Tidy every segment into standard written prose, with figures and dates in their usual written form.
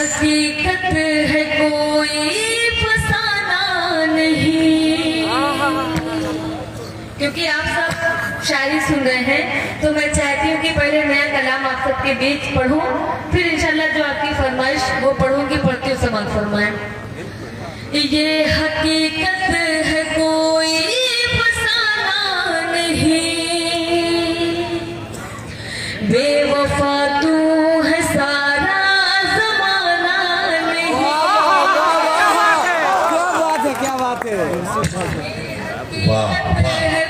हकीकत है कोई फसाना नहीं। क्योंकि आप सब शायरी सुन रहे हैं तो मैं चाहती हूँ कि पहले नया कलाम आप सबके बीच पढ़ूं, फिर इंशाल्लाह जो आपकी फरमाइश वो पढ़ूंगी, पढ़ती हूँ समाज फरमाएं। ये हकीकत है कोई फसाना नहीं, बेवफा तू है सारा जमाना नहीं। क्या बात है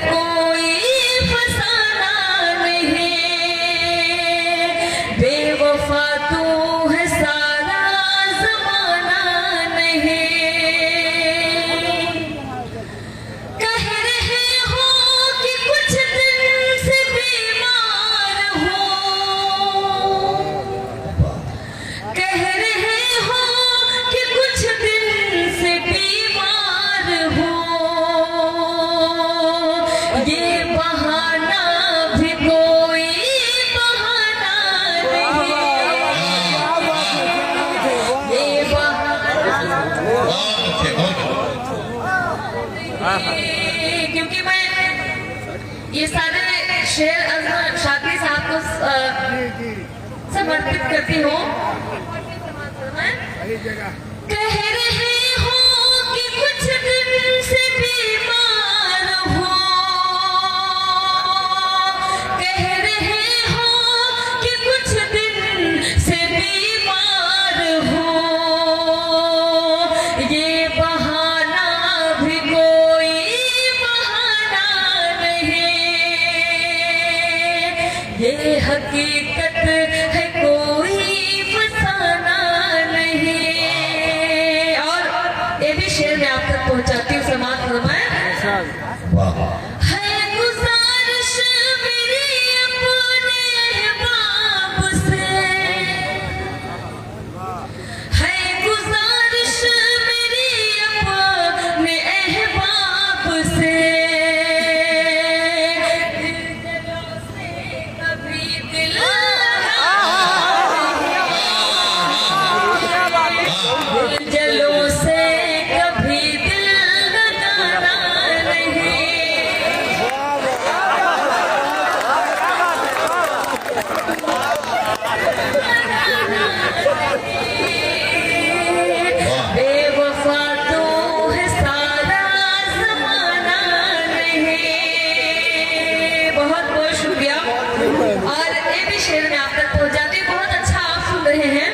कोई फसाना नहीं, बेवफा तू है सारा जमाना नहीं। कह रहे हो कि कुछ दिन से बीमार हो, कह रहे हो कि कुछ दिन से बीमार हो, ये बहाना भी कोई बहाना नहीं, ये बहाना। क्योंकि मैं ये सारे शेर अजमल शाकिर साहब को समर्पित करती हूँ। कह रहे हो कि कुछ दिन से बीमार हो, कह रहे हो कि कुछ दिन से बीमार हो, ये बहाना भी कोई बहाना नहीं, ये हकीकत है कोई फसाना नहीं। और ये भी शेर में आप तक पहुंचाती हूँ, समाज फरमाएं। है गुजारिश मेरी अपने अहबाब से, है गुजारिश मेरी अपने अहबाब से, दिल से कभी दिल जलों से कभी दिल लगाना नहीं। बेवफा तू है सारा जमाना नहीं। बहुत बहुत शुक्रिया। और ये भी शेर में आप तक पहुंचाती, बहुत अच्छा आप सुन रहे हैं।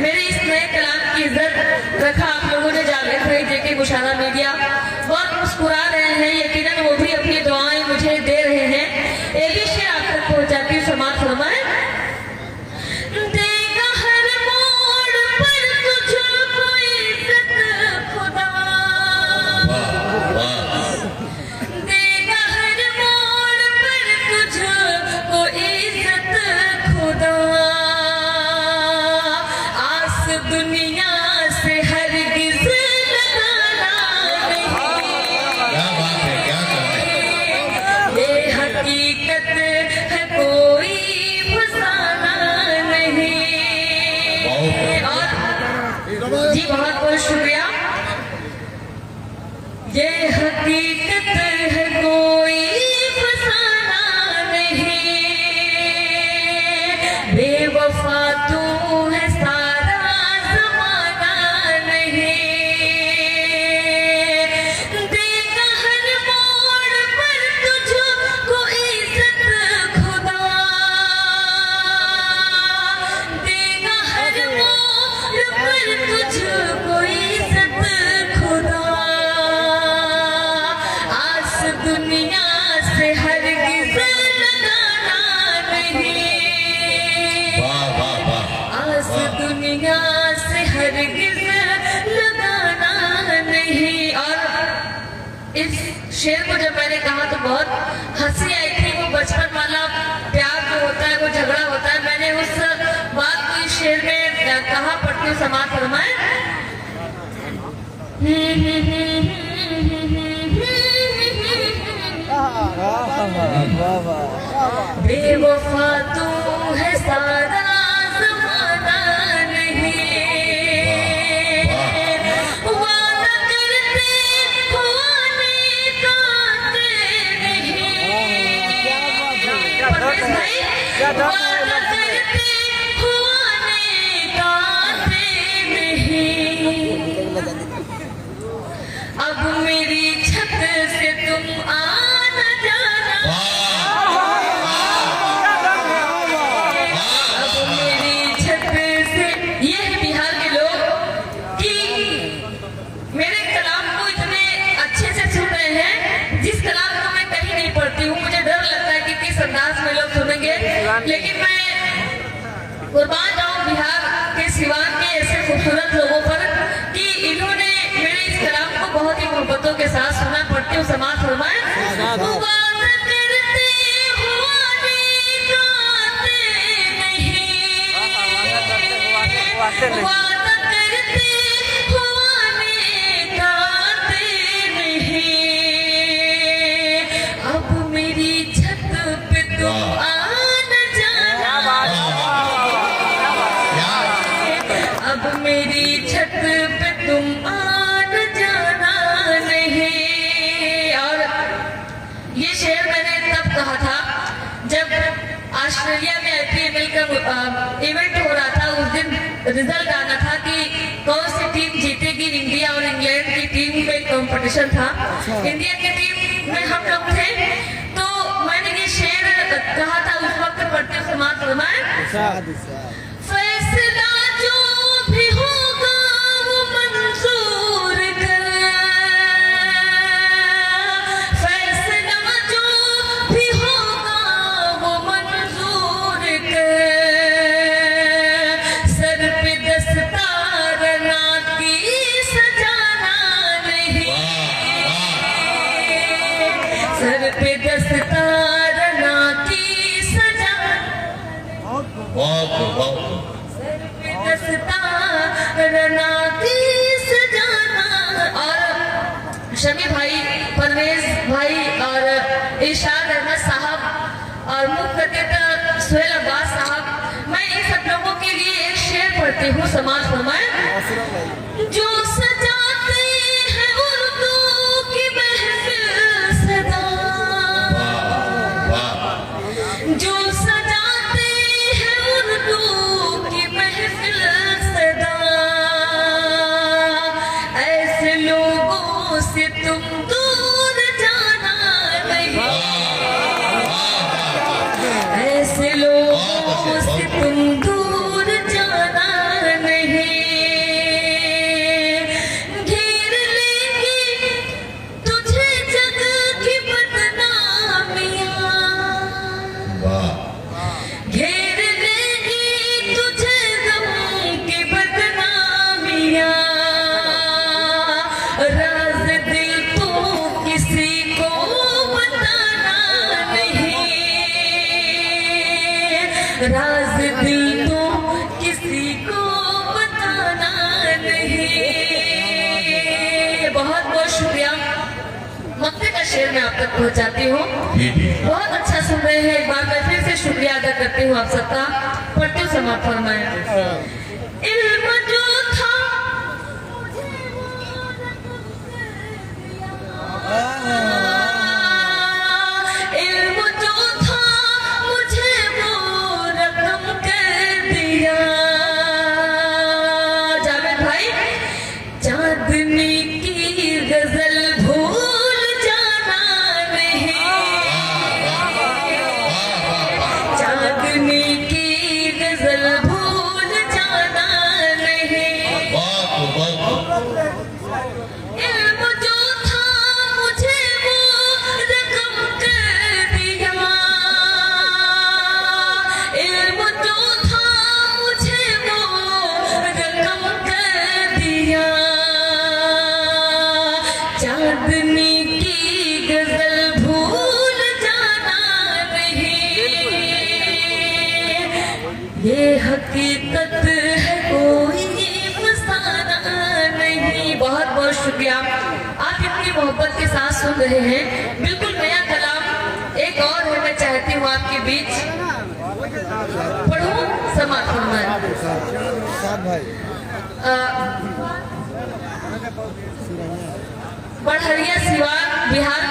मेरे इस नए कलाम की इज्जत रखा आप लोगों ने जावेद भाई जेके गुशारा मीडिया, बहुत मुस्कुरा रहे हैं, यकीनन वो भी अपनी दुआएं मुझे दे रहे हैं। ये भी शेर आप तक पहुंचाती हूँ, समाज फरमाएं। देगा हर मोड़ पर तुझको इज्जत खुदा, देगा हर मोड़ पर तुझको इज्जत खुदा, आस दुनिया से हरगिज़ लगाना नहीं। क्या बात है, क्या कहते हैं। ये हकीकत है कोई फसाना नहीं। और जी बहुत बहुत शुक्रिया। ये हकीकत है कोई फसाना नहीं, बेवफा तू है सारा जमाना नहीं, देगा हर मोड़ पर तुझको इज्जत खुदा, देगा हर मोड़ पर तुझको इज्जत खुदा, आस दुनिया से हरगिज़ लगाना नहीं, वाह वाह वाह। आस दुनिया से हरगिज़ लगाना नहीं। और इस शेर को जब मैंने कहा तो बहुत हंसी आई थी। वो बचपन वाला प्यार जो होता है, वो झगड़ा होता है। मैंने उस बात को इस शेर में कहा, पढ़ती हूँ, समाज फरमाएं। बेवफा तू है सारा जमाना नहीं, हूँ, समाज फरमाए। वादा करते हुआने गाते नहीं, वादा करते हुआने गाते नहीं, अब मेरी छत पे तुम आना जाना, अब मेरी छत पे तुम आना जाना नहीं। और ये शेर मैंने तब कहा था जब ऑस्ट्रेलिया में IPL का इवेंट हो रहा था। उस दिन रिजल्ट आना था कि कौन सी टीम जीतेगी, इंडिया और इंग्लैंड की टीम में कंपटीशन था। इंडिया की टीम में हम लोग थे, तो मैंने ये शेर कहा था उस वक्त पढ़ते समाज फरमाए। फैसला जो भी होगा वो मंजूर कर, फैसला जो भी होगा वो मंजूर कर, सर पे दस्तार ना की सजाना नहीं, सर पे दस्तार ना की सजाना, बहुत बहुत दस्तारना की सजाना। और शमी भाई, परवेज भाई और इरशाद अहमद साहब और मुख्यतः सुहेल अब्बास साहब, मैं इन सब लोगों के लिए एक शेर पढ़ती हूँ, समाज फरमाए। जो सजाते हैं उर्दू की महफिल सदा, जो सजाते हैं उर्दू की महफिल सदा, ऐसे लोगों से तुम दूर जाना नहीं, ऐसे लोगों से तुम दूर जाना नहीं। घेर लेंगी तुझे जग की बदनामियाँ, घेर लेगी तुझे गम की बदनामियाँ, राज दिल तो किसी को बताना नहीं, राज दिल तो किसी को बताना नहीं। बहुत बहुत शुक्रिया। वक्त का शेर मैं आप तक पहुंचाती हूँ। जी जी बहुत अच्छा सुन रहे हैं। एक बार मैं फिर से शुक्रिया अदा करती हूँ आप सबका। पढ़ती हूँ, समाप्त फरमाया। इल्म जो था मुझे वो रकम कर दिया, इल्म जो था मुझे वो रकम कर दिया। जावेद भाई, चांदनी की गजल भूल जाना नहीं, चांदनी की गजल भूल जाना नहीं, इल्म जो था मुझे वो रकम कर दिया, इल्म जो था मुझे वो रकम कर दिया, चांदनी की गजल भूल जाना नहीं, ये हकीकत है कोई फसाना नहीं। बहुत बहुत शुक्रिया। आप इतनी मोहब्बत के साथ सुन रहे हैं। बिल्कुल नया कलाम एक और है, मैं चाहती हूँ आपके बीच पढ़ूं, समाप्त फरमाएं। बढ़िया सिवान बिहार